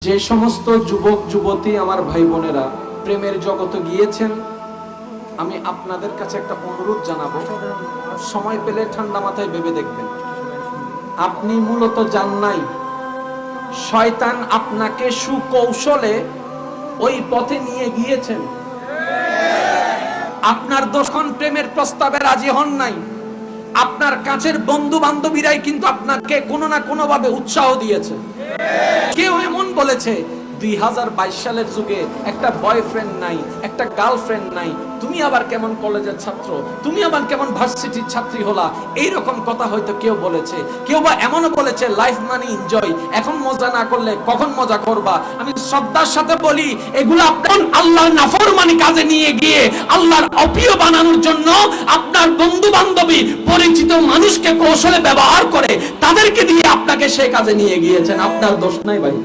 যে সমস্ত যুবক যুবতী আমার ভাই বোনেরা প্রেমের জগতে গিয়েছেন, আমি আপনাদের কাছে একটা অনুরোধ জানাবো, সময় পেলে ঠান্ডা মাথায় ভেবে দেখবেন। আপনি মূলত যান নাই, শয়তান আপনাকে সুকৌশলে ওই পথে নিয়ে গিয়েছেন। আপনার দোষণ প্রেমের প্রস্তাবে রাজি হন নাই, আপনার কাছের বন্ধু বান্ধবীরাই কিন্তু আপনাকে কোনো না কোনো ভাবে উৎসাহ দিয়েছে। কেউ এমন বলেছে 2022 সালের যুগে একটা বয়ফ্রেন্ড নাই, একটা গার্লফ্রেন্ড নাই, তুমি আবার কেমন কলেজের ছাত্র, তুমি আবার কেমন ভার্সিটির ছাত্রী হলা, এইরকম কথা হয়তো কেউ বলেছে। কেউ বা এমনও বলেছে লাইফ মানে এনজয়, এখন মজা না করলে কখন মজা করবা। আমি শ্রদ্ধার সাথে বলি, এগুলো আপনার আল্লাহর নাফরমানি কাজে নিয়ে গিয়ে আল্লাহর অপ্রিয় বানানোর জন্য আপনার বন্ধু বান্ধবী পরিচিত মানুষকে কৌশলে ব্যবহার করে তাদেরকে দিয়ে আপনাকে সে কাজে নিয়ে গিয়েছেন। আপনার দোষ নাই ভাই।